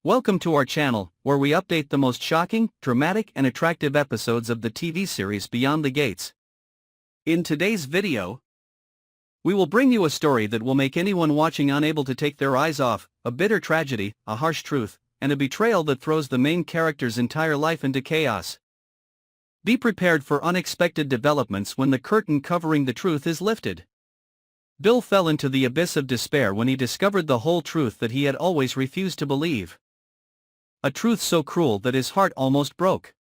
Welcome to our channel, where we update the most shocking, dramatic and attractive episodes of the TV series Beyond the Gates. In today's video, we will bring you a story that will make anyone watching unable to take their eyes off, a bitter tragedy, a harsh truth, and a betrayal that throws the main character's entire life into chaos. Be prepared for unexpected developments when the curtain covering the truth is lifted. Bill fell into the abyss of despair when he discovered the whole truth that he had always refused to believe. A truth so cruel that his heart almost broke.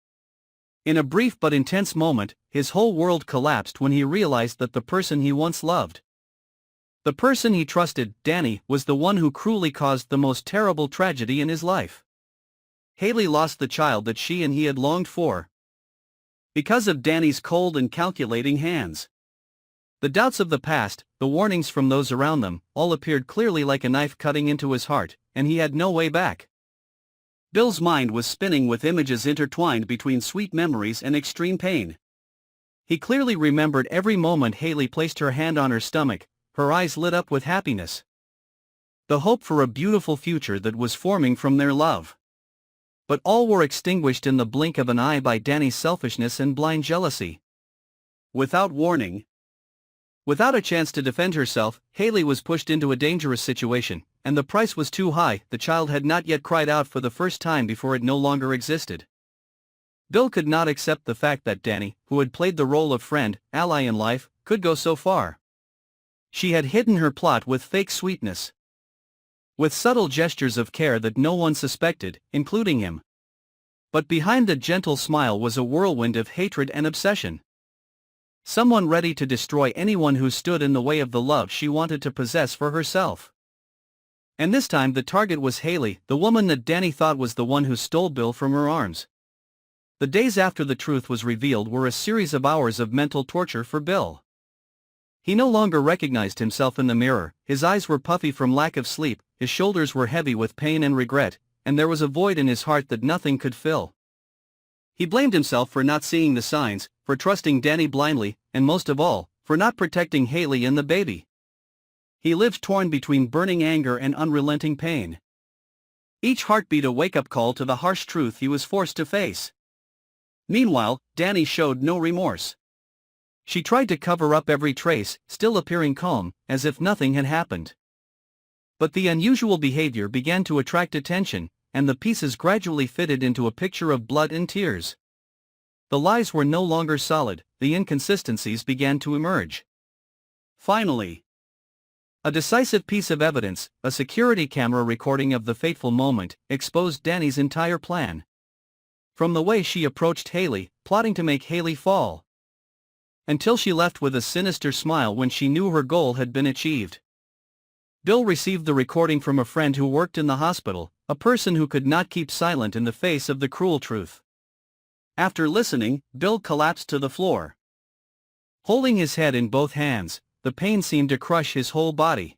In a brief but intense moment, his whole world collapsed when he realized that the person he once loved, the person he trusted, Dani, was the one who cruelly caused the most terrible tragedy in his life. Hayley lost the child that she and he had longed for, because of Dani's cold and calculating hands. The doubts of the past, the warnings from those around them, all appeared clearly like a knife cutting into his heart, and he had no way back. Bill's mind was spinning with images intertwined between sweet memories and extreme pain. He clearly remembered every moment Hayley placed her hand on her stomach, her eyes lit up with happiness. The hope for a beautiful future that was forming from their love. But all were extinguished in the blink of an eye by Dani's selfishness and blind jealousy. Without warning, without a chance to defend herself, Hayley was pushed into a dangerous situation, and the price was too high. The child had not yet cried out for the first time before it no longer existed. Bill could not accept the fact that Dani, who had played the role of friend, ally in life, could go so far. She had hidden her plot with fake sweetness, with subtle gestures of care that no one suspected, including him. But behind the gentle smile was a whirlwind of hatred and obsession. Someone ready to destroy anyone who stood in the way of the love she wanted to possess for herself. And this time the target was Hayley, the woman that Dani thought was the one who stole Bill from her arms. The days after the truth was revealed were a series of hours of mental torture for Bill. He no longer recognized himself in the mirror, his eyes were puffy from lack of sleep, his shoulders were heavy with pain and regret, and there was a void in his heart that nothing could fill. He blamed himself for not seeing the signs, for trusting Dani blindly, and most of all, for not protecting Hayley and the baby. He lived torn between burning anger and unrelenting pain. Each heartbeat a wake-up call to the harsh truth he was forced to face. Meanwhile, Dani showed no remorse. She tried to cover up every trace, still appearing calm, as if nothing had happened. But the unusual behavior began to attract attention, and the pieces gradually fitted into a picture of blood and tears. The lies were no longer solid, the inconsistencies began to emerge. Finally, a decisive piece of evidence, a security camera recording of the fateful moment, exposed Dani's entire plan. From the way she approached Hayley, plotting to make Hayley fall, until she left with a sinister smile when she knew her goal had been achieved. Bill received the recording from a friend who worked in the hospital, a person who could not keep silent in the face of the cruel truth. After listening, Bill collapsed to the floor. Holding his head in both hands, the pain seemed to crush his whole body.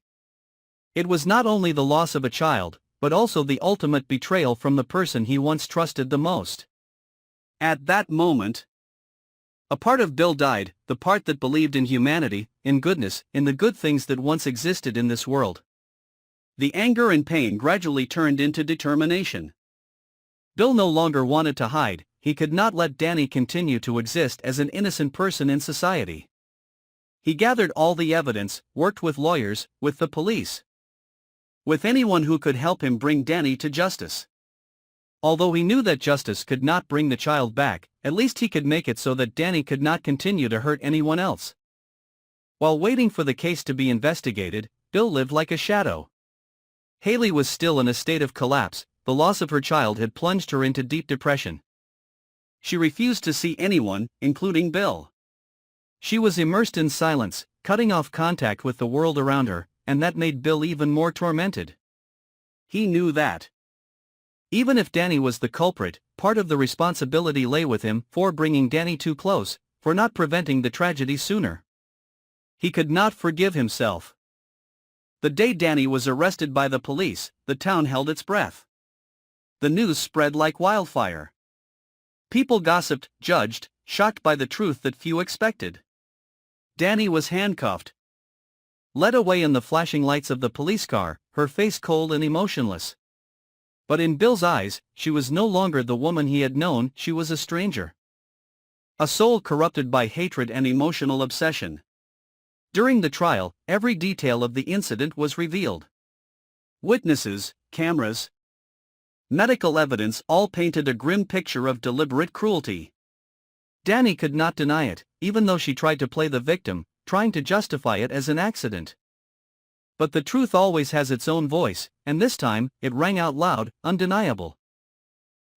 It was not only the loss of a child, but also the ultimate betrayal from the person he once trusted the most. At that moment, a part of Bill died, the part that believed in humanity, in goodness, in the good things that once existed in this world. The anger and pain gradually turned into determination. Bill no longer wanted to hide, he could not let Dani continue to exist as an innocent person in society. He gathered all the evidence, worked with lawyers, with the police, with anyone who could help him bring Dani to justice. Although he knew that justice could not bring the child back, at least he could make it so that Dani could not continue to hurt anyone else. While waiting for the case to be investigated, Bill lived like a shadow. Hayley was still in a state of collapse, the loss of her child had plunged her into deep depression. She refused to see anyone, including Bill. She was immersed in silence, cutting off contact with the world around her, and that made Bill even more tormented. He knew that, even if Dani was the culprit, part of the responsibility lay with him for bringing Dani too close, for not preventing the tragedy sooner. He could not forgive himself. The day Dani was arrested by the police, the town held its breath. The news spread like wildfire. People gossiped, judged, shocked by the truth that few expected. Dani was handcuffed, led away in the flashing lights of the police car, her face cold and emotionless. But in Bill's eyes, she was no longer the woman he had known, she was a stranger. A soul corrupted by hatred and emotional obsession. During the trial, every detail of the incident was revealed. Witnesses, cameras, medical evidence all painted a grim picture of deliberate cruelty. Dani could not deny it, even though she tried to play the victim, trying to justify it as an accident. But the truth always has its own voice, and this time, it rang out loud, undeniable.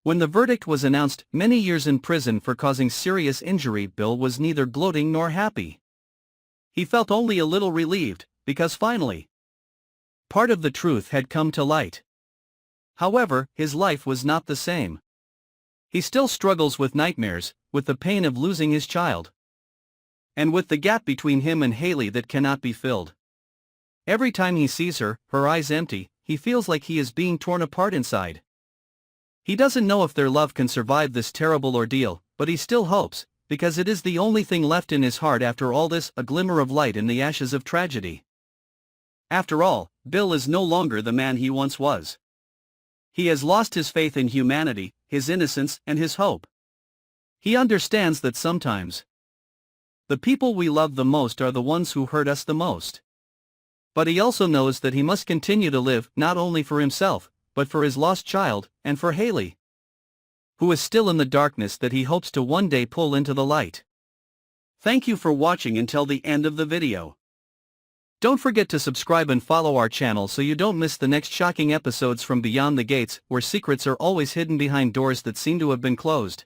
When the verdict was announced, many years in prison for causing serious injury, Bill was neither gloating nor happy. He felt only a little relieved, because finally, part of the truth had come to light. However, his life was not the same. He still struggles with nightmares, with the pain of losing his child, and with the gap between him and Hayley that cannot be filled. Every time he sees her, her eyes empty, he feels like he is being torn apart inside. He doesn't know if their love can survive this terrible ordeal, but he still hopes, because it is the only thing left in his heart after all this, a glimmer of light in the ashes of tragedy. After all, Bill is no longer the man he once was. He has lost his faith in humanity, his innocence, and his hope. He understands that sometimes the people we love the most are the ones who hurt us the most. But he also knows that he must continue to live, not only for himself, but for his lost child, and for Hayley, who is still in the darkness that he hopes to one day pull into the light. Thank you for watching until the end of the video. Don't forget to subscribe and follow our channel so you don't miss the next shocking episodes from Beyond the Gates, where secrets are always hidden behind doors that seem to have been closed.